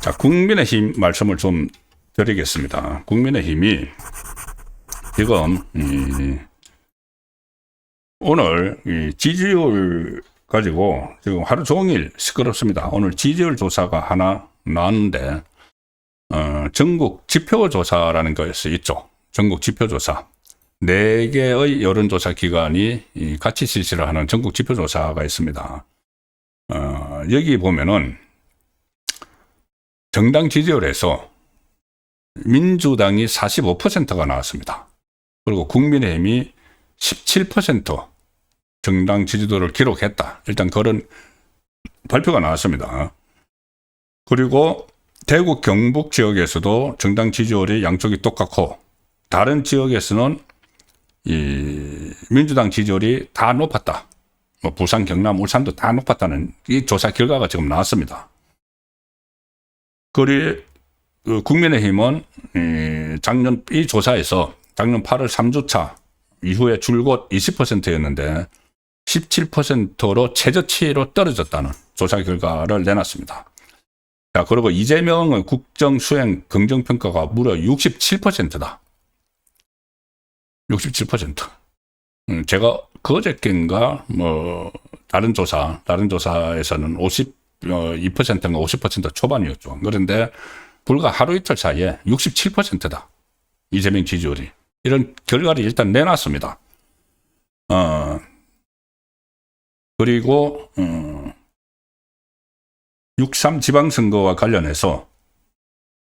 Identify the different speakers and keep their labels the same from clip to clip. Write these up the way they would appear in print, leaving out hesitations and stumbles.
Speaker 1: 자, 국민의힘 말씀을 좀 드리겠습니다. 국민의힘이 지금 오늘 이 지지율 가지고 지금 하루 종일 시끄럽습니다. 오늘 지지율 조사가 하나 나왔는데 전국 지표조사라는 것이 있죠. 전국 지표조사. 4개의 여론조사 기관이 같이 실시를 하는 전국 지표조사가 있습니다. 여기 보면은 정당 지지율에서 민주당이 45%가 나왔습니다. 그리고 국민의힘이 17% 정당 지지도를 기록했다. 일단 그런 발표가 나왔습니다. 그리고 대구 경북 지역에서도 정당 지지율이 양쪽이 똑같고 다른 지역에서는 이 민주당 지지율이 다 높았다. 뭐 부산, 경남, 울산도 다 높았다는 이 조사 결과가 지금 나왔습니다. 그리고 국민의힘은 작년 이 조사에서 작년 8월 3주차 이후에 줄곧 20%였는데 17%로 최저치로 떨어졌다는 조사 결과를 내놨습니다. 자, 그리고 이재명의 국정 수행 긍정 평가가 무려 67%다. 67%. 제가 그저께인가 뭐 다른 조사에서는 52%인가 50% 초반이었죠. 그런데 불과 하루 이틀 사이에 67%다. 이재명 지지율이. 이런 결과를 일단 내놨습니다. 그리고 6.3 지방선거와 관련해서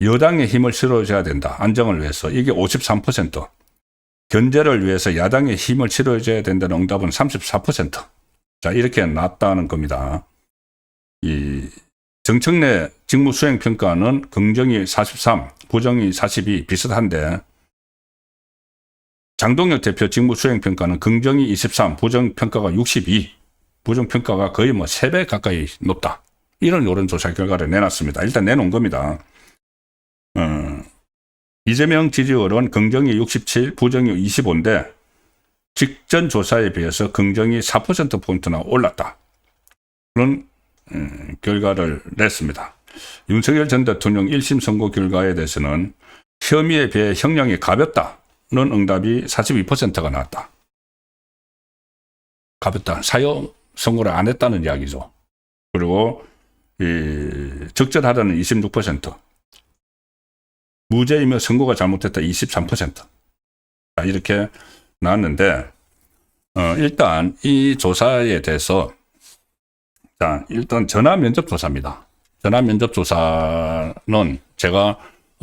Speaker 1: 여당의 힘을 실어줘야 된다. 안정을 위해서. 이게 53%. 견제를 위해서 야당의 힘을 실어줘야 된다는 응답은 34%. 자, 이렇게 났다는 겁니다. 이 정청래 직무수행평가는 긍정이 43, 부정이 42 비슷한데 장동혁 대표 직무수행평가는 긍정이 23, 부정평가가 62, 부정평가가 거의 뭐 3배 가까이 높다. 이런 여론조사 결과를 내놨습니다. 일단 내놓은 겁니다. 이재명 지지율은 긍정이 67, 부정이 25인데 직전 조사에 비해서 긍정이 4%포인트나 올랐다. 그런 결과를 냈습니다. 윤석열 전 대통령 1심 선고 결과에 대해서는 혐의에 비해 형량이 가볍다는 응답이 42%가 나왔다. 가볍다. 사형 선고를 안 했다는 이야기죠. 그리고 적절하다는 26%, 무죄이며 선고가 잘못됐다 23%. 자, 이렇게 나왔는데 일단 이 조사에 대해서 자, 일단 전화 면접 조사입니다. 전화 면접 조사는 제가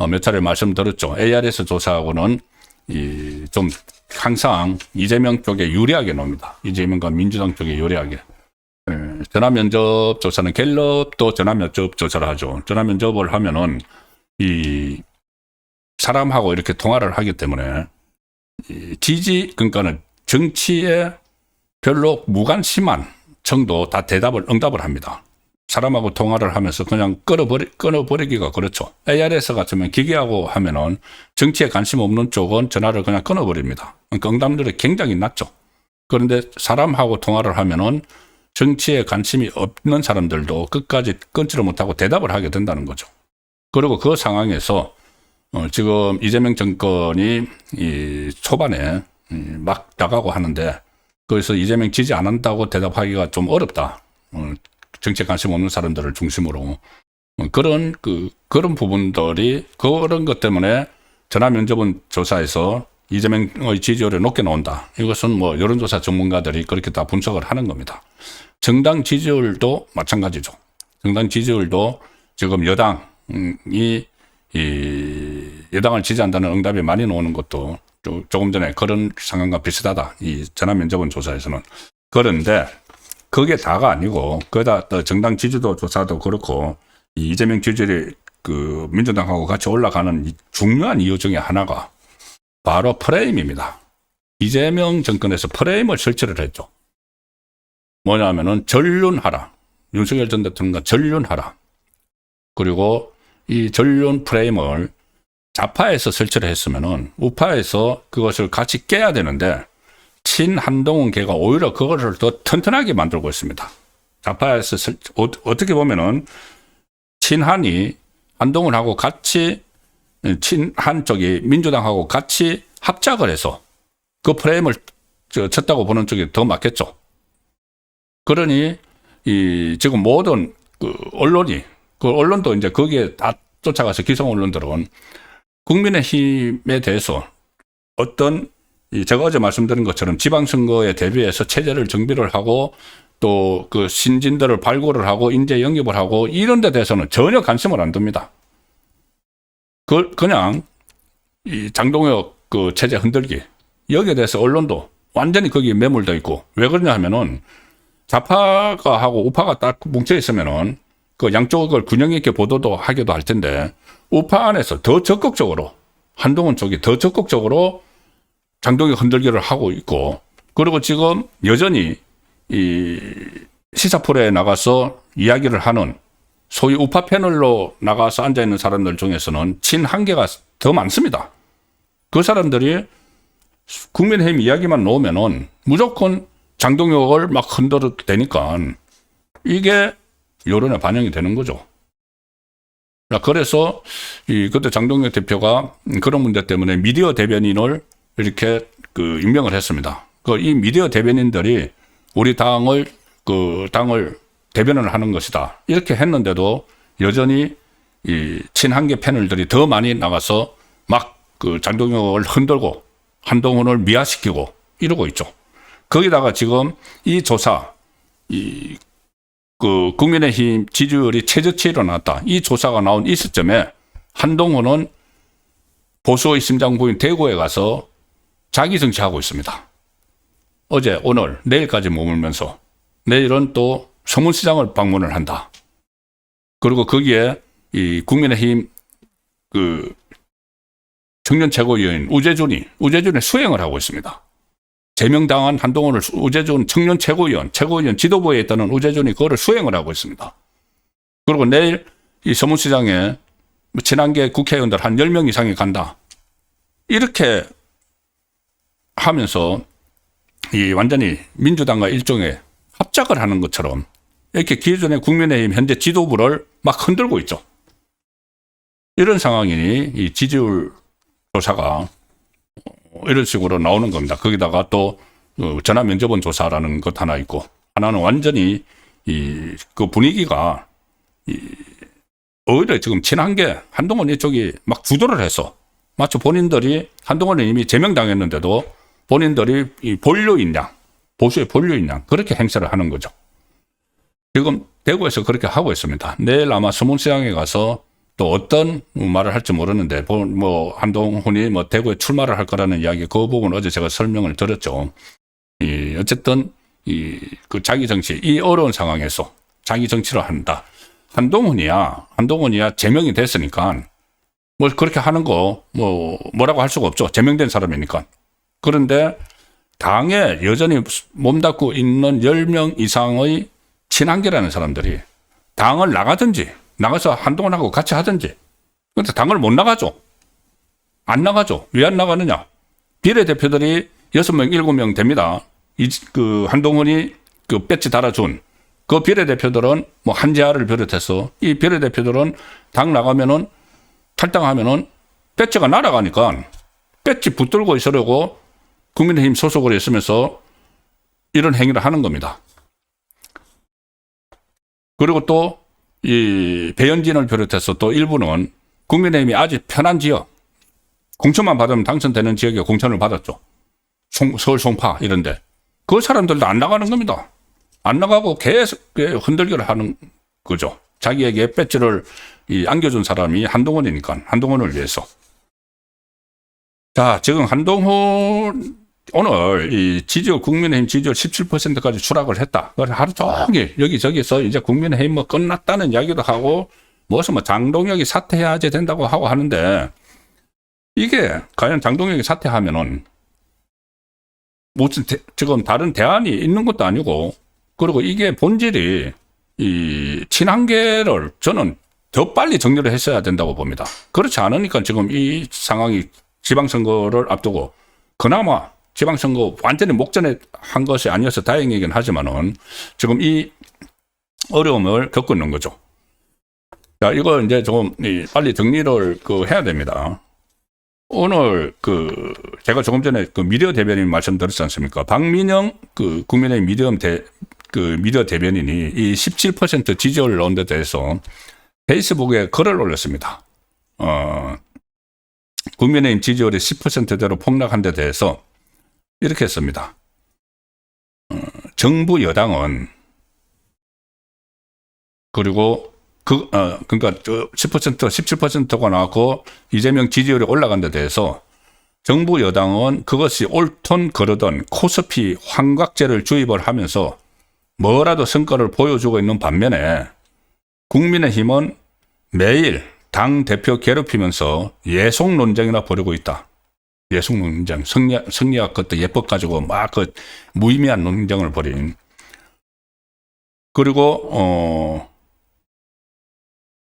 Speaker 1: 몇 차례 말씀드렸죠. ARS 조사하고는 좀 항상 이재명 쪽에 유리하게 나옵니다. 이재명과 민주당 쪽에 유리하게. 전화 면접 조사는 갤럽도 전화 면접 조사를 하죠. 전화 면접을 하면은 이 사람하고 이렇게 통화를 하기 때문에 그러니까는 정치에 별로 무관심한 정도 다 응답을 합니다. 사람하고 통화를 하면서 그냥 끊어버리기가 그렇죠. ARS 같으면 기계하고 하면은 정치에 관심 없는 쪽은 전화를 그냥 끊어버립니다. 그러니까 응답률이 굉장히 낮죠. 그런데 사람하고 통화를 하면은 정치에 관심이 없는 사람들도 끝까지 끊지를 못하고 대답을 하게 된다는 거죠. 그리고 그 상황에서 지금 이재명 정권이 초반에 막 나가고 하는데 그래서 이재명 지지 안 한다고 대답하기가 좀 어렵다. 정치에 관심 없는 사람들을 중심으로. 그런 부분들이 그런 것 때문에 전화 면접은 조사에서 이재명의 지지율이 높게 나온다. 이것은 뭐 여론조사 전문가들이 그렇게 다 분석을 하는 겁니다. 정당 지지율도 마찬가지죠. 정당 지지율도 지금 여당이 여당을 지지한다는 응답이 많이 나오는 것도 조금 전에 그런 상황과 비슷하다. 이 전화 면접은 조사에서는. 그런데 그게 다가 아니고 거기다 또 정당 지지도 조사도 그렇고 이재명 지지율이 그 민주당하고 같이 올라가는 중요한 이유 중에 하나가 바로 프레임입니다. 이재명 정권에서 프레임을 설치를 했죠. 뭐냐면은 전륜하라. 윤석열 전 대통령과 전륜하라. 그리고 이 전륜 프레임을 좌파에서 설치를 했으면은 우파에서 그것을 같이 깨야 되는데 친한동훈계가 오히려 그거를 더 튼튼하게 만들고 있습니다. 좌파에서 어떻게 보면은 친한이 한동훈하고 같이 친한 쪽이 민주당하고 같이 합작을 해서 그 프레임을 쳤다고 보는 쪽이 더 맞겠죠. 그러니 지금 모든 언론도 이제 거기에 다 쫓아가서 기성 언론들은 국민의힘에 대해서 어떤 제가 어제 말씀드린 것처럼 지방선거에 대비해서 체제를 정비를 하고 또 그 신진들을 발굴을 하고 인재 영입을 하고 이런 데 대해서는 전혀 관심을 안 둡니다. 그냥 이 장동혁 그 체제 흔들기 여기에 대해서 언론도 완전히 거기에 매몰되어 있고 왜 그러냐 하면은 좌파가 하고 우파가 딱 뭉쳐 있으면은 그 양쪽을 균형 있게 보도도 하기도 할 텐데 우파 안에서 더 적극적으로 한동훈 쪽이 더 적극적으로 장동혁 흔들기를 하고 있고 그리고 지금 여전히 이 시사 프로에 나가서 이야기를 하는 소위 우파 패널로 나가서 앉아있는 사람들 중에서는 친한계가 더 많습니다. 그 사람들이 국민의힘 이야기만 놓으면은 무조건 장동혁을 막 흔들어도 되니까 이게 여론에 반영이 되는 거죠. 그래서 그때 장동혁 대표가 그런 문제 때문에 미디어 대변인을 이렇게 임명을 했습니다. 이 미디어 대변인들이 우리 당을 대변을 하는 것이다. 이렇게 했는데도 여전히 이 친한계 패널들이 더 많이 나가서 막 장동혁을 흔들고 한동훈을 미화시키고 이러고 있죠. 거기다가 지금 이 조사, 국민의힘 지지율이 최저치로 나왔다. 이 조사가 나온 이 시점에 한동훈은 보수의 심장부인 대구에 가서 자기 정치하고 있습니다. 어제, 오늘, 내일까지 머물면서 내일은 또 서문시장을 방문을 한다. 그리고 거기에 이 국민의힘 청년 최고위원 우재준이 수행을 하고 있습니다. 제명당한 한동훈을 우재준 청년 최고위원 지도부에 있다는 우재준이 그거를 수행을 하고 있습니다. 그리고 내일 이 서문시장에 친한계 국회의원들 한 10명 이상이 간다. 이렇게 하면서 완전히 민주당과 일종의 합작을 하는 것처럼 이렇게 기존의 국민의힘 현재 지도부를 막 흔들고 있죠. 이런 상황이니 이 지지율 조사가 이런 식으로 나오는 겁니다. 거기다가 또 전화 면접원 조사라는 것 하나 있고 하나는 완전히 그 분위기가 오히려 지금 친한계 한동훈 이쪽이 막 주도를 해서 마치 본인들이 한동훈은 이미 제명당했는데도 본인들이 이 본류인 양, 보수의 본류인 양 그렇게 행세를 하는 거죠. 지금 대구에서 그렇게 하고 있습니다. 내일 아마 서문시장에 가서 또 어떤 말을 할지 모르는데 한동훈이 대구에 출마를 할 거라는 이야기 그 부분 어제 제가 설명을 드렸죠. 어쨌든 그 자기 정치 이 어려운 상황에서 자기 정치를 한다. 한동훈이야 제명이 됐으니까 그렇게 하는 거 뭐라고 할 수가 없죠. 제명된 사람이니까. 그런데 당에 여전히 몸담고 있는 10명 이상의 친한계라는 사람들이 당을 나가서 한동훈하고 같이 하든지. 그런데 당을 못 나가죠. 안 나가죠. 왜 안 나가느냐. 비례대표들이 6명, 7명 됩니다. 한동훈이 배지 달아준 그 비례대표들은 한지아를 비롯해서 이 비례대표들은 당 나가면은 탈당하면은 배지가 날아가니까 배지 붙들고 있으려고 국민의힘 소속으로 있으면서 이런 행위를 하는 겁니다. 그리고 또 배현진을 비롯해서 또 일부는 국민의힘이 아주 편한 지역, 공천만 받으면 당선되는 지역에 공천을 받았죠. 서울 송파 이런데 그 사람들도 안 나가는 겁니다. 안 나가고 계속 흔들기를 하는 거죠. 자기에게 배지를 안겨준 사람이 한동훈이니까 한동훈을 위해서. 자, 지금 한동훈 오늘 국민의힘 지지율 17%까지 추락을 했다. 그래서 하루 종일 여기저기서 이제 국민의힘 끝났다는 이야기도 하고 무슨 장동혁이 사퇴해야지 된다고 하고 하는데 이게 과연 장동혁이 사퇴하면은 무슨 지금 다른 대안이 있는 것도 아니고 그리고 이게 본질이 친한계를 저는 더 빨리 정리를 했어야 된다고 봅니다. 그렇지 않으니까 지금 이 상황이 지방선거를 앞두고 그나마 지방선거 완전히 목전에 한 것이 아니어서 다행이긴 하지만은 지금 이 어려움을 겪고 있는 거죠. 자, 이거 이제 좀 빨리 정리를 해야 됩니다. 오늘 제가 조금 전에 미디어 대변인 말씀드렸지 않습니까? 박민영 국민의힘 미디어 대변인이 이 17% 지지율을 넣은 데 대해서 페이스북에 글을 올렸습니다. 국민의힘 지지율이 10%대로 폭락한 데 대해서 이렇게 했습니다. 정부 여당은 그리고 그러니까 10%, 17%가 나왔고 이재명 지지율이 올라간 데 대해서 정부 여당은 그것이 옳든 그르든 코스피 환각제를 주입을 하면서 뭐라도 성과를 보여주고 있는 반면에 국민의힘은 매일 당 대표 괴롭히면서 예속 논쟁이나 벌이고 있다. 예속 논쟁, 성리학 그때 예법 가지고 막 무의미한 논쟁을 벌인. 그리고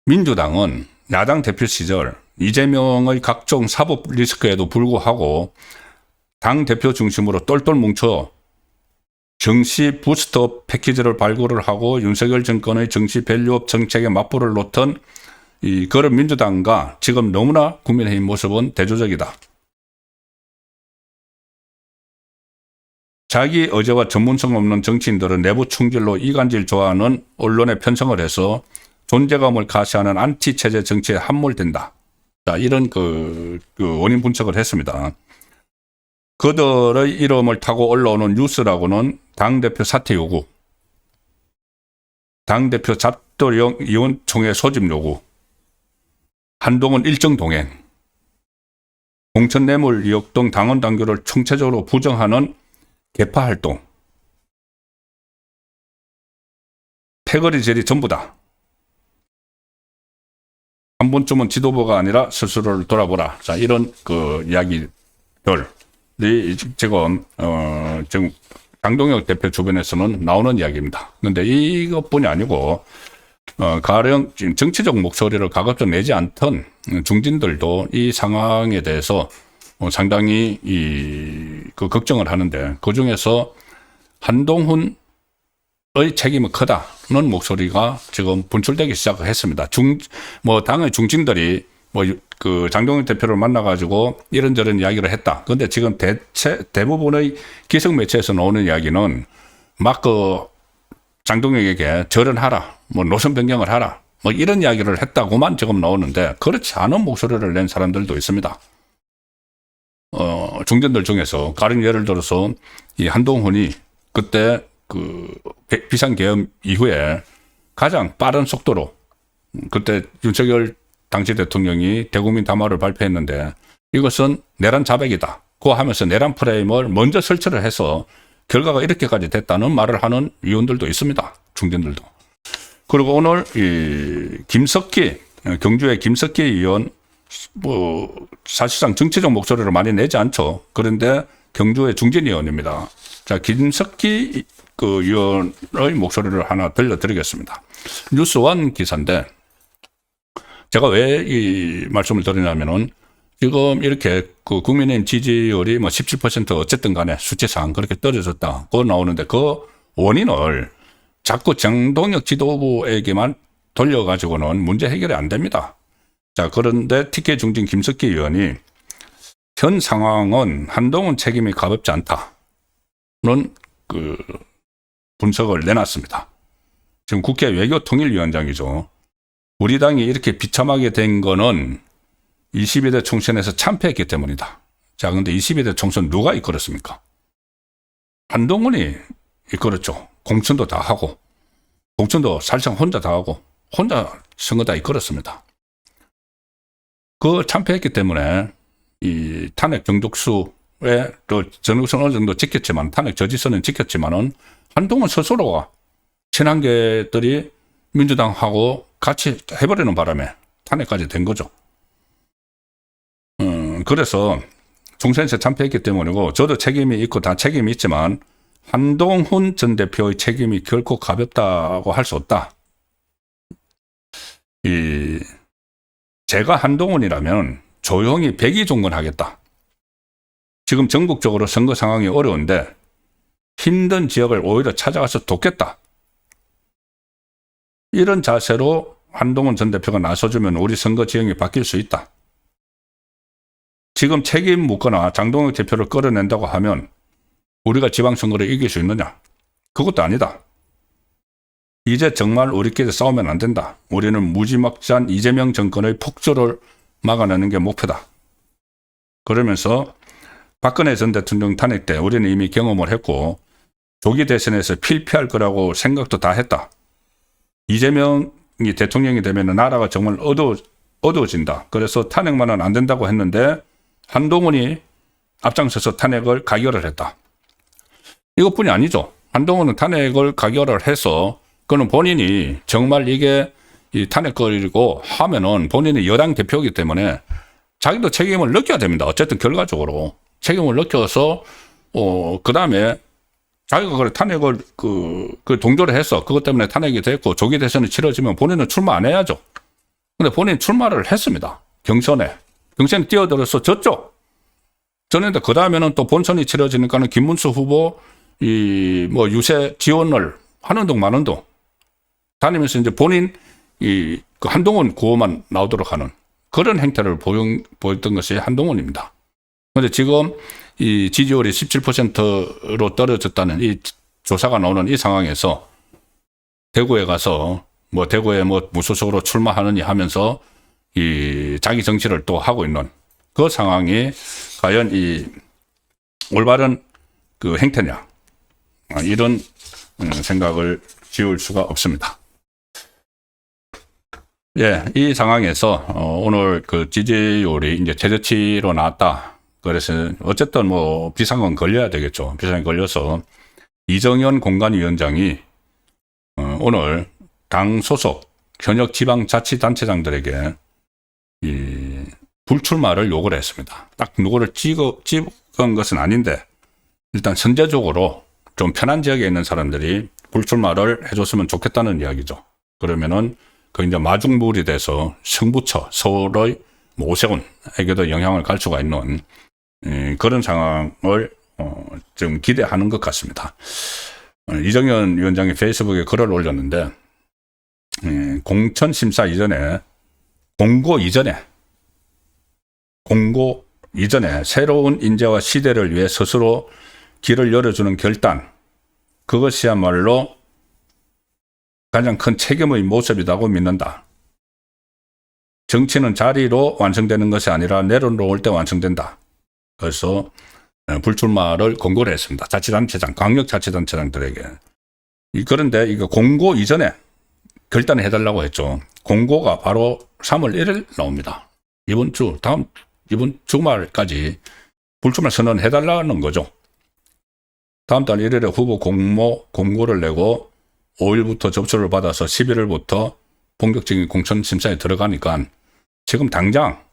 Speaker 1: 민주당은 야당 대표 시절 이재명의 각종 사법 리스크에도 불구하고 당 대표 중심으로 똘똘 뭉쳐 정시 부스터 패키지를 발굴을 하고 윤석열 정권의 정시 밸류업 정책에 맞불을 놓던 그런 민주당과 지금 너무나 국민의힘 모습은 대조적이다. 자기 의제와 전문성 없는 정치인들은 내부 충질로 이간질 좋아하는 언론에 편성을 해서 존재감을 가시하는 안티체제 정치에 함몰된다. 자, 이런 원인 분석을 했습니다. 그들의 이름을 타고 올라오는 뉴스라고는 당대표 사퇴 요구, 당대표 잡돌위원총회 소집 요구, 한동훈 일정 동행, 공천 뇌물 의혹 등 당원 당규를 총체적으로 부정하는 개파 활동, 패거리 질이 전부다. 한 번쯤은 지도부가 아니라 스스로를 돌아보라. 자, 이런 이야기들이 지금 장동혁 대표 주변에서는 나오는 이야기입니다. 그런데 이것뿐이 아니고 가령 정치적 목소리를 가급적 내지 않던 중진들도 이 상황에 대해서 상당히 걱정을 하는데, 그 중에서 한동훈의 책임은 크다는 목소리가 지금 분출되기 시작을 했습니다. 당의 중진들이 장동혁 대표를 만나가지고 이런저런 이야기를 했다. 그런데 지금 대부분의 기성 매체에서 나오는 이야기는 막 장동혁에게 절연하라, 노선 변경을 하라, 이런 이야기를 했다고만 지금 나오는데, 그렇지 않은 목소리를 낸 사람들도 있습니다. 중진들 중에서 가령 예를 들어서 이 한동훈이 그때 비상계엄 이후에 가장 빠른 속도로 그때 윤석열 당시 대통령이 대국민 담화를 발표했는데 이것은 내란 자백이다 고 하면서 내란 프레임을 먼저 설치를 해서 결과가 이렇게까지 됐다는 말을 하는 위원들도 있습니다. 중진들도. 그리고 오늘 경주의 김석기 의원 사실상 정치적 목소리를 많이 내지 않죠. 그런데 경주의 중진 의원입니다. 자, 김석기 의원의 목소리를 하나 들려드리겠습니다. 뉴스원 기사인데, 제가 왜 이 말씀을 드리냐면은, 지금 이렇게 국민의힘 지지율이 17% 어쨌든 간에 수치상 그렇게 떨어졌다고 나오는데, 그 원인을 자꾸 장동혁 지도부에게만 돌려가지고는 문제 해결이 안 됩니다. 자, 그런데 TK 중진 김석기 의원이 현 상황은 한동훈 책임이 가볍지 않다는 분석을 내놨습니다. 지금 국회 외교통일위원장이죠. 우리 당이 이렇게 비참하게 된 거는 22대 총선에서 참패했기 때문이다. 자, 근데 22대 총선 누가 이끌었습니까? 한동훈이 이끌었죠. 공천도 다 하고, 공천도 사실상 혼자 다 하고, 혼자 선거 다 이끌었습니다. 참패했기 때문에 이 탄핵 정족수에 전후선 어느 정도 지켰지만, 탄핵 저지선은 지켰지만은 한동훈 스스로가 친한계들이 민주당하고 같이 해버리는 바람에 탄핵까지 된 거죠. 그래서 총선에서 참패했기 때문이고, 저도 책임이 있고 다 책임이 있지만 한동훈 전 대표의 책임이 결코 가볍다고 할 수 없다. 제가 한동훈이라면 조용히 백의종군하겠다. 지금 전국적으로 선거 상황이 어려운데 힘든 지역을 오히려 찾아가서 돕겠다. 이런 자세로 한동훈 전 대표가 나서주면 우리 선거 지형이 바뀔 수 있다. 지금 책임 묻거나 장동혁 대표를 끌어낸다고 하면 우리가 지방선거를 이길 수 있느냐? 그것도 아니다. 이제 정말 우리끼리 싸우면 안 된다. 우리는 무지막지한 이재명 정권의 폭주를 막아내는 게 목표다. 그러면서 박근혜 전 대통령 탄핵 때 우리는 이미 경험을 했고 조기 대선에서 필패할 거라고 생각도 다 했다. 이재명이 대통령이 되면 나라가 정말 어두워진다. 그래서 탄핵만은 안 된다고 했는데 한동훈이 앞장서서 탄핵을 가결을 했다. 이것뿐이 아니죠. 한동훈은 탄핵을 가결을 해서 그는 본인이 정말 이게 이 탄핵거리고 하면은 본인이 여당 대표이기 때문에 자기도 책임을 느껴야 됩니다. 어쨌든 결과적으로 책임을 느껴서 그 다음에 자기가 그래 탄핵을 그 동조를 해서 그것 때문에 탄핵이 됐고 조기 대선이 치러지면 본인은 출마 안 해야죠. 근데 본인 출마를 했습니다. 경선에 뛰어들어서 졌죠. 졌는데 그 다음에는 또 본선이 치러지니까는 김문수 후보 뭐 유세 지원을 하는 둥 마는 둥 다니면서 이제 본인 그 한동훈 구호만 나오도록 하는 그런 행태를 보였던 것이 한동훈입니다. 그런데 지금 이 지지율이 17%로 떨어졌다는 이 조사가 나오는 이 상황에서 대구에 가서 뭐 대구에 뭐 무소속으로 출마하느니 하면서 이 자기 정치를 또 하고 있는 그 상황이 과연 이 올바른 그 행태냐 이런 생각을 지울 수가 없습니다. 예, 이 상황에서 오늘 그 지지율이 이제 최저치로 나왔다. 그래서 어쨌든 뭐 비상은 걸려야 되겠죠. 비상이 걸려서 이정현 공관위원장이 오늘 당 소속 현역 지방자치단체장들에게 이 불출마를 요구를 했습니다. 딱 누구를 찍은 것은 아닌데 일단 선제적으로 좀 편한 지역에 있는 사람들이 불출마를 해줬으면 좋겠다는 이야기죠. 그러면은 그 이제 마중물이 돼서 승부처 서울의 오세훈에게도 영향을 갈 수가 있는 그런 상황을 좀 기대하는 것 같습니다. 이정현 위원장이 페이스북에 글을 올렸는데 공천 심사 이전에 공고 이전에 새로운 인재와 시대를 위해 스스로 길을 열어주는 결단 그것이야말로 가장 큰 책임의 모습이라고 믿는다. 정치는 자리로 완성되는 것이 아니라 내려놓을 때 완성된다. 그래서 불출마를 공고를 했습니다. 자치단체장, 광역자치단체장들에게. 그런데 이거 공고 이전에 결단을 해달라고 했죠. 공고가 바로 3월 1일 나옵니다. 이번 주말까지 불출마 선언해달라는 거죠. 다음 달 1일에 후보 공고를 내고 5일부터 접수를 받아서 11일부터 본격적인 공천 심사에 들어가니까 지금 당장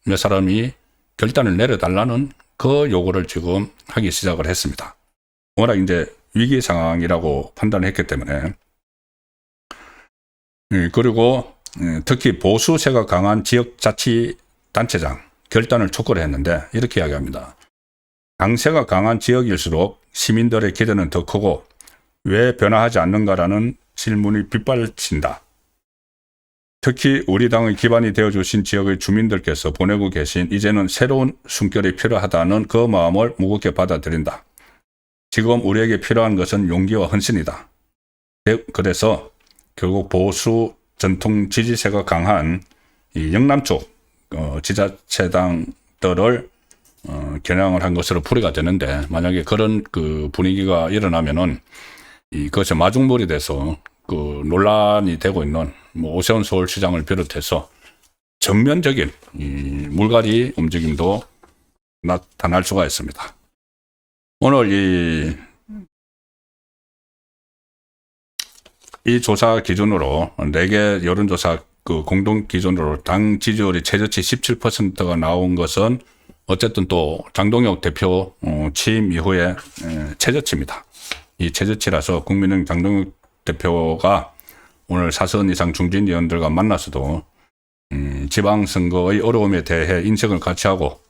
Speaker 1: 몇 사람이 결단을 내려달라는 그 요구를 지금 하기 시작을 했습니다. 워낙 이제 위기 상황이라고 판단했기 때문에. 그리고 특히 보수세가 강한 지역자치단체장 결단을 촉구를 했는데 이렇게 이야기합니다. 강세가 강한 지역일수록 시민들의 기대는 더 크고 왜 변화하지 않는가라는 질문이 빗발친다. 특히 우리 당의 기반이 되어주신 지역의 주민들께서 보내고 계신 이제는 새로운 숨결이 필요하다는 그 마음을 무겁게 받아들인다. 지금 우리에게 필요한 것은 용기와 헌신이다. 그래서 결국 보수 전통 지지세가 강한 이 영남 쪽 지자체당들을 겨냥을 한 것으로 풀이가 되는데 만약에 그런 그 분위기가 일어나면은 그것이 마중물이 돼서 그 논란이 되고 있는 뭐 오세훈 서울시장을 비롯해서 전면적인 이 물갈이 움직임도 나타날 수가 있습니다. 오늘 이 조사 기준으로 4개 여론조사 그 공동 기준으로 당 지지율이 최저치 17%가 나온 것은 어쨌든 또 장동혁 대표 취임 이후에 최저치입니다. 이 최저치라서 국민의힘 장동혁 대표가 오늘 4선 이상 중진 의원들과 만나서도 지방선거의 어려움에 대해 인식을 같이 하고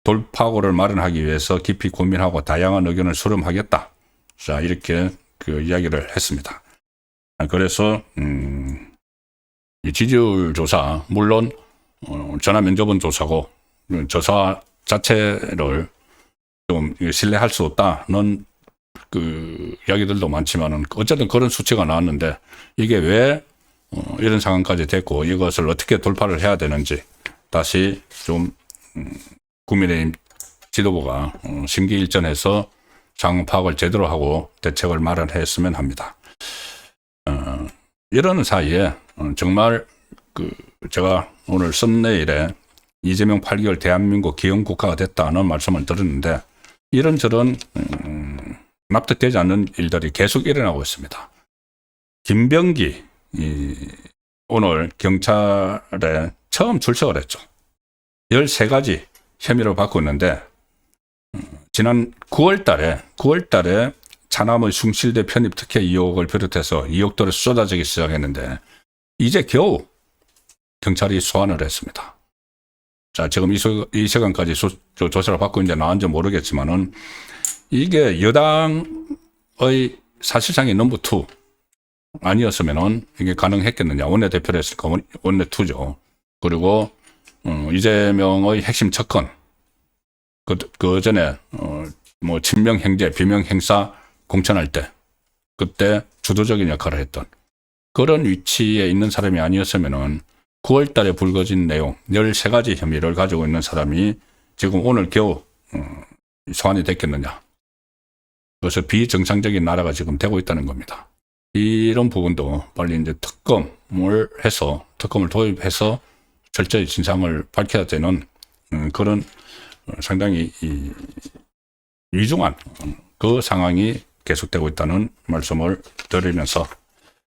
Speaker 1: 돌파구를 마련하기 위해서 깊이 고민하고 다양한 의견을 수렴하겠다. 자, 이렇게 그 이야기를 했습니다. 그래서 이 지지율 조사, 물론 전화 면접은 조사고 조사 자체를 좀 신뢰할 수 없다는 그 이야기들도 많지만은 어쨌든 그런 수치가 나왔는데 이게 왜 이런 상황까지 됐고 이것을 어떻게 돌파를 해야 되는지 다시 좀 국민의힘 지도부가 심기일전해서 상황 파악을 제대로 하고 대책을 마련했으면 합니다. 이러는 사이에 정말 그 제가 오늘 썸네일에 이재명 8개월 대한민국 기형국가가 됐다는 말씀을 들었는데 이런저런 납득되지 않는 일들이 계속 일어나고 있습니다. 김병기 오늘 경찰에 처음 출석을 했죠. 13가지 혐의를 받고 있는데 지난 9월 달에 차남의 숭실대 편입 특혜 의혹을 비롯해서 의혹들이 쏟아지기 시작했는데 이제 겨우 경찰이 소환을 했습니다. 자, 지금 이 시간까지 조사를 받고 있는데 나은지 모르겠지만은 이게 여당의 사실상의 넘버 2 아니었으면은 이게 가능했겠느냐. 원내대표를 했으니까 원내 2죠. 그리고 이재명의 핵심 척건 그 전에 뭐 친명 행제, 비명 행사 공천할 때 그때 주도적인 역할을 했던 그런 위치에 있는 사람이 아니었으면은 9월 달에 불거진 내용 13가지 혐의를 가지고 있는 사람이 지금 오늘 겨우 소환이 됐겠느냐. 그래서 비정상적인 나라가 지금 되고 있다는 겁니다. 이런 부분도 빨리 이제 특검을 도입해서 철저히 진상을 밝혀야 되는 그런 상당히 위중한 그 상황이 계속되고 있다는 말씀을 드리면서